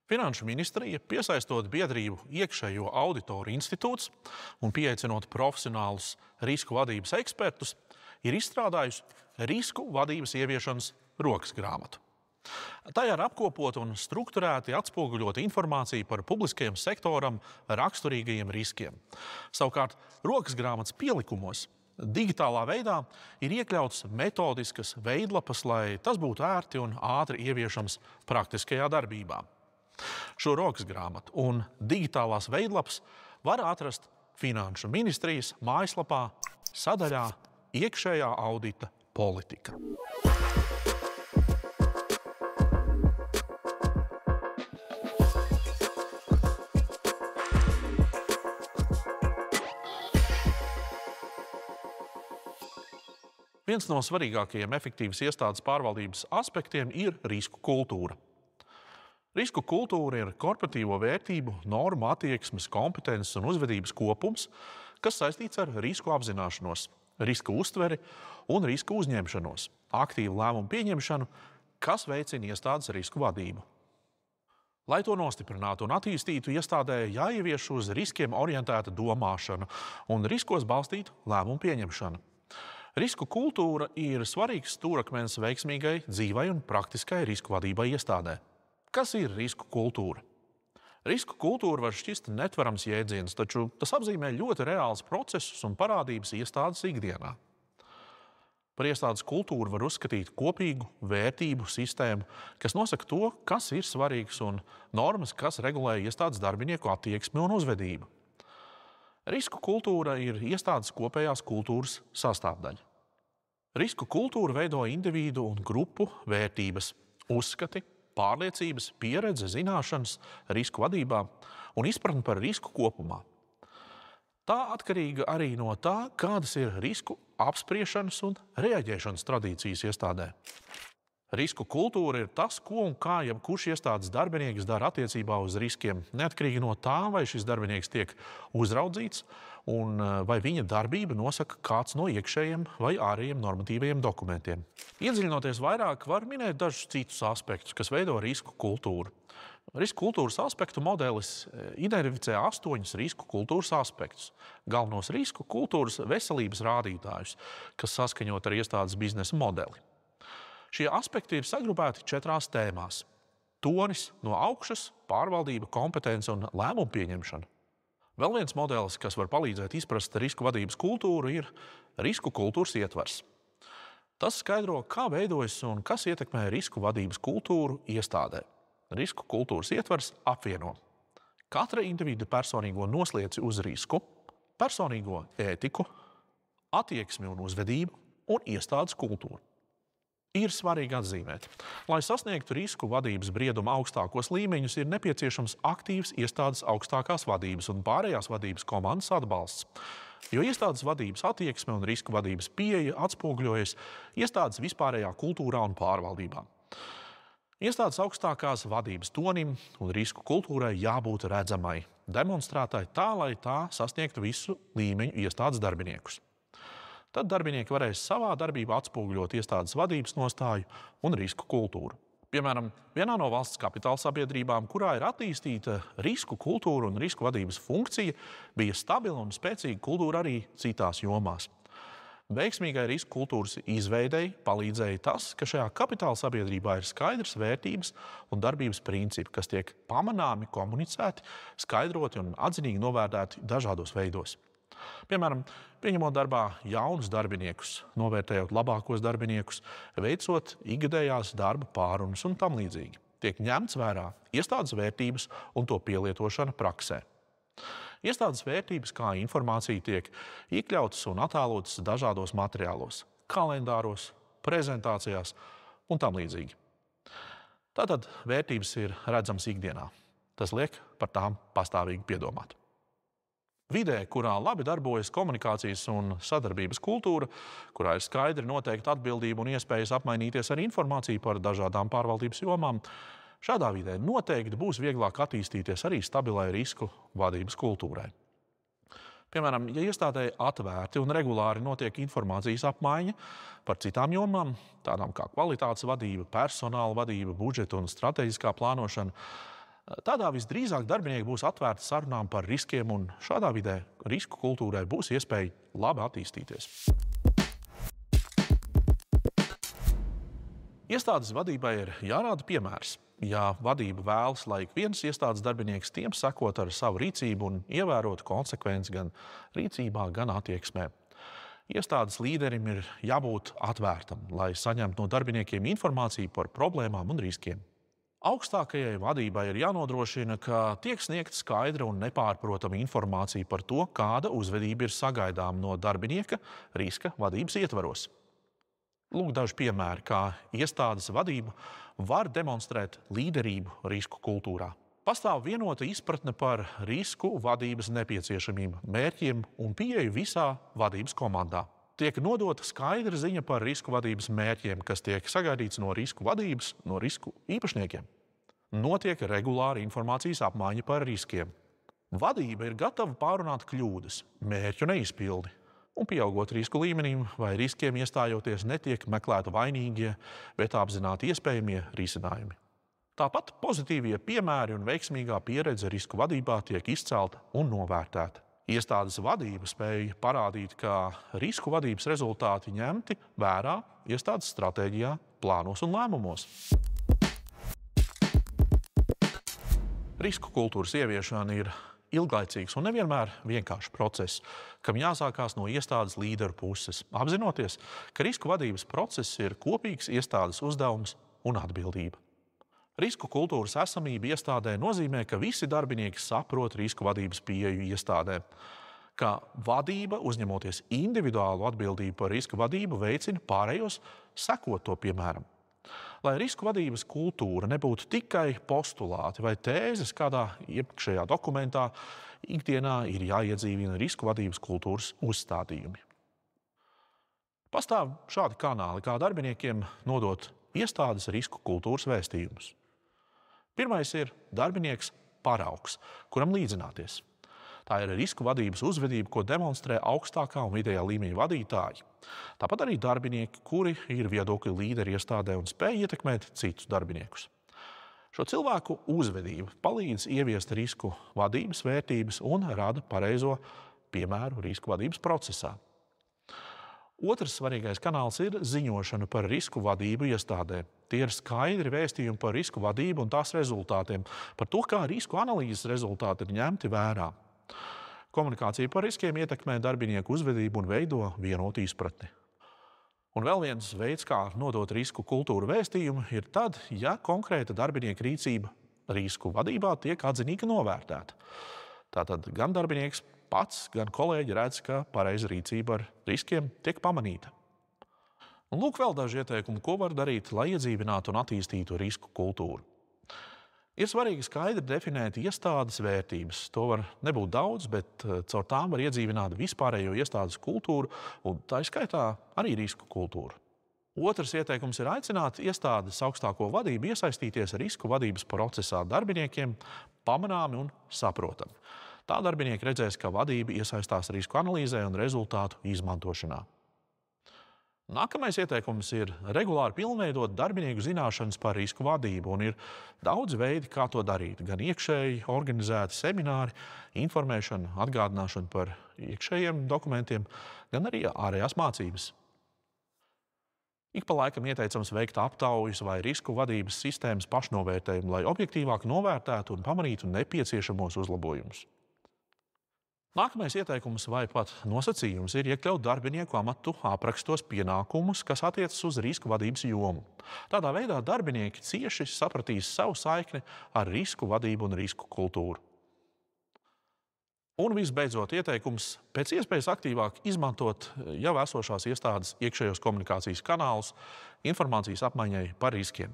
Finanšu ministrija, piesaistot biedrību iekšējo auditoru institūts un pieaicinot profesionālus risku vadības ekspertus, ir izstrādājusi risku vadības ieviešanas rokas grāmatu. Tajā ir apkopota un strukturēti atspoguļota informācija par publiskajam sektoram raksturīgajiem riskiem. Savukārt, rokas grāmatas pielikumos digitālā veidā ir iekļautas metodiskas veidlapas, lai tas būtu ērti un ātri ieviešams praktiskajā darbībā. Šo rokas grāmatu un digitālās veidlapas var atrast Finanšu ministrijas mājaslapā sadaļā Iekšējā audita politika. Viens no svarīgākajiem efektīvas iestādes pārvaldības aspektiem ir risku kultūra. Risku kultūra ir korporatīvo vērtību, normu, attieksmes, kompetences un uzvedības kopums, kas saistīts ar risku apzināšanos, riska uztveri un risku uzņemšanos, aktīvu lēmumu pieņemšanu, kas veicina iestādes risku vadību. Lai to nostiprinātu un attīstītu, iestādē jāievieš uz riskiem orientēta domāšana un riskos balstīta lēmumu pieņemšana. Risku kultūra ir svarīgs stūrakmens veiksmīgai, dzīvai un praktiskai risku vadībai iestādē. Kas ir risku kultūra? Risku kultūra var šķist netverams jēdziens, taču tas apzīmē ļoti reāls procesus un parādības iestādes ikdienā. Par iestādes kultūru var uzskatīt kopīgu vērtību sistēmu, kas nosaka to, kas ir svarīgs, un normas, kas regulē iestādes darbinieku attieksmi un uzvedību. Risku kultūra ir iestādes kopējās kultūras sastāvdaļa. Risku kultūra veido individu un grupu vērtības, uzskati, pārliecības, pieredze, zināšanas, risku vadībā un izpratni par risku kopumā. Tā atkarīga arī no tā, kādas ir risku apspriešanas un reaģēšanas tradīcijas iestādē. Risku kultūra ir tas, ko un kā jebkurš iestādes darbinieks dara attiecībā uz riskiem, neatkarīgi no tā, vai šis darbinieks tiek uzraudzīts un vai viņa darbība nosaka kāds no iekšējiem vai ārējiem normatīvajiem dokumentiem. Iedziļinoties vairāk, var minēt dažus citus aspektus, kas veido risku kultūru. Risku kultūras aspektu modelis identificē 8 risku kultūras aspektus, galvenos risku kultūras veselības rādītājus, kas saskaņot ar iestādes biznesa modeli. Šie aspekti ir sagrupēti 4 tēmās – tonis no augšas, pārvaldība, kompetence un lēmumu pieņemšana. Vēl viens modelis, kas var palīdzēt izprast risku vadības kultūru, ir risku kultūras ietvers. Tas skaidro, kā veidojas un kas ietekmē risku vadības kultūru iestādē. Risku kultūras ietvers apvieno katra individa personīgo noslieci uz risku, personīgo ētiku, attieksmi un uzvedību un iestādes kultūru. Ir svarīgi atzīmēt, lai sasniegtu risku vadības brieduma augstākos līmeņus, ir nepieciešams aktīvs iestādes augstākās vadības un pārējās vadības komandas atbalsts, jo iestādes vadības attieksme un risku vadības pieeja atspoguļojas iestādes vispārējā kultūrā un pārvaldībā. Iestādes augstākās vadības tonim un risku kultūrai jābūt redzamai, demonstrētai tā, lai tā sasniegtu visu līmeņu iestādes darbiniekus. Tad darbinieki varēs savā darbībā atspoguļot iestādes vadības nostāju un risku kultūru. Piemēram, vienā no valsts kapitāla sabiedrībām, kurā ir attīstīta risku kultūra un risku vadības funkcija, bija stabila un spēcīga kultūra arī citās jomās. Veiksmīgai risku kultūras izveidei palīdzēja tas, ka šajā kapitāla sabiedrībā ir skaidrs vērtības un darbības principi, kas tiek pamanāmi komunicēti, skaidroti un atzinīgi novērtēti dažādos veidos. Piemēram, pieņemot darbā jaunus darbiniekus, novērtējot labākos darbiniekus, veicot ikgadējās darba pārunas un tam līdzīgi. Tiek ņemts vērā iestādes vērtības un to pielietošana praksē. Iestādes vērtības kā informācija tiek iekļautas un attēlotas dažādos materiālos, kalendāros, prezentācijās un tam līdzīgi. Tātad vērtības ir redzamas ikdienā. Tas liek par tām pastāvīgi piedomāt. Vidē, kurā labi darbojas komunikācijas un sadarbības kultūra, kurā ir skaidri noteikta atbildība un iespējas apmainīties ar informāciju par dažādām pārvaldības jomām, šādā vidē noteikti būs vieglāk attīstīties arī stabilai risku vadības kultūrai. Piemēram, ja iestādē atvērti un regulāri notiek informācijas apmaiņa par citām jomām, tādām kā kvalitātes vadība, personāla vadība, budžeta un strateģiskā plānošana, Tādā visdrīzāk darbinieki būs atvērti sarunām par riskiem, un šādā vidē risku kultūrai būs iespēja labi attīstīties. Iestādes vadībai ir jārāda piemērs. Ja vadība vēlas, lai ik viens iestādes darbinieks tiem sekot ar savu rīcību un ievērotu konsekvenci gan rīcībā, gan attieksmē. Iestādes līderim ir jābūt atvērtam, lai saņemtu no darbiniekiem informāciju par problēmām un riskiem. Augstākajai vadībai ir jānodrošina, ka tiek sniegta skaidra un nepārprotama informācija par to, kāda uzvedība ir sagaidāma no darbinieka riska vadības ietvaros. Lūk, daži piemēri, kā iestādes vadība var demonstrēt līderību risku kultūrā. Pastāv vienota izpratne par risku vadības nepieciešamību, mērķiem un pieeju visā vadības komandā. Tiek nodota skaidra ziņa par risku vadības mērķiem, kas tiek sagaidīts no risku vadības, no risku īpašniekiem. Notiek regulāra informācijas apmaiņa par riskiem. Vadība ir gatava pārunāt kļūdas, mērķu neizpildi. Un pieaugot risku līmenim vai riskiem iestājoties, netiek meklēti vainīgie, bet apzināti iespējamie risinājumi. Tāpat pozitīvie piemēri un veiksmīgā pieredze risku vadībā tiek izcelta un novērtēta. Iestādes vadība spēja parādīt, ka risku vadības rezultāti ņemti vērā iestādes stratēģijā, plānos un lēmumos. Risku kultūras ieviešana ir ilglaicīgs un nevienmēr vienkāršs process, kam jāsākās no iestādes līderu puses, apzinoties, ka risku vadības process ir kopīgs iestādes uzdevums un atbildība. Risku kultūras esamība iestādē nozīmē, ka visi darbinieki saprot risku vadības pieeju iestādē, ka vadība, uzņemoties individuālu atbildību par risku vadību, veicina pārējos sekot to piemēram. Lai risku vadības kultūra nebūtu tikai postulāti vai tēzes kādā iekšējā dokumentā, ikdienā ir jāiedzīvina risku vadības kultūras uzstādījumi. Pastāv šādi kanāli, kā darbiniekiem nodot iestādes risku kultūras vēstījumus. Pirmais ir darbinieks paraugs, kuram līdzināties. Tā ir risku vadības uzvedība, ko demonstrē augstākā un vidējā līmeņa vadītāji. Tāpat arī darbinieki, kuri ir viedokļu līderi iestādē un spēj ietekmēt citus darbiniekus. Šo cilvēku uzvedība palīdz ieviest risku vadības vērtības un rada pareizo piemēru risku vadības procesā. Otrs svarīgais kanāls ir ziņošana par risku vadību iestādē. Tie ir skaidri vēstījumi par risku vadību un tās rezultātiem, par to, kā risku analīzes rezultāti ir ņemti vērā. Komunikācija par riskiem ietekmē darbinieku uzvedību un veido vienotu izpratni. Un vēl viens veids, kā nodot risku kultūru vēstījumu, ir tad, ja konkrēta darbinieka rīcība risku vadībā tiek atzinīgi novērtēta. Tātad gan darbinieks pats, gan kolēģi redz, ka pareiza rīcība ar riskiem tiek pamanīta. Un lūk vēl daži ieteikumi, ko var darīt, lai iedzīvinātu un attīstītu risku kultūru. Ir svarīgi skaidri definēt iestādes vērtības. To var nebūt daudz, bet caur tām var iedzīvināt vispārējo iestādes kultūru un tā skaitā arī risku kultūru. Otrs ieteikums ir aicināt iestādes augstāko vadību iesaistīties risku vadības procesā darbiniekiem pamanāmi un saprotami. Tā darbinieki redzēs, ka vadība iesaistās risku analīzē un rezultātu izmantošanā. Nākamais ieteikums ir regulāri pilnveidot darbinieku zināšanas par risku vadību, un ir daudz veidi, kā to darīt. Gan iekšēji organizēti semināri, informēšana, atgādināšana par iekšējiem dokumentiem, gan arī ārējās mācības. Ik pa laikam ieteicams veikt aptaujas vai risku vadības sistēmas pašnovērtējumu, lai objektīvāk novērtētu un pamanītu nepieciešamos uzlabojumus. Nākamais ieteikums vai pat nosacījums ir iekļaut darbinieku amatu aprakstos pienākumus, kas attiecas uz risku vadības jomu. Tādā veidā darbinieki cieši sapratīs savu saikni ar risku vadību un risku kultūru. Un visbeidzot ieteikums pēc iespējas aktīvāk izmantot jau esošās iestādes iekšējos komunikācijas kanālus informācijas apmaiņai par riskiem.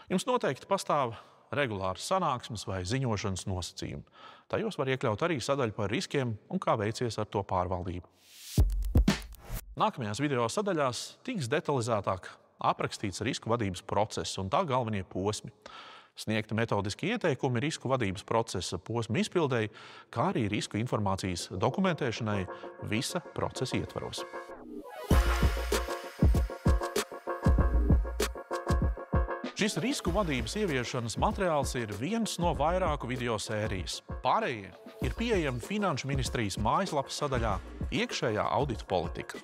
Jums noteikti pastāv regulāras sanāksmes vai ziņošanas nosacījumi. Tajos var iekļaut arī sadaļu par riskiem un kā veicies ar to pārvaldību. Nākamajās video sadaļās tiks detalizētāk aprakstīts risku vadības process un tā galvenie posmi. Sniegti metodiski ieteikumi risku vadības procesa posmu izpildēji, kā arī risku informācijas dokumentēšanai visa procesa ietvaros. Šis risku vadības ieviešanas materiāls ir viens no vairāku video sērijas. Pārējie ir pieejami Finanšu ministrijas mājaslapas sadaļā Iekšējā audita politika.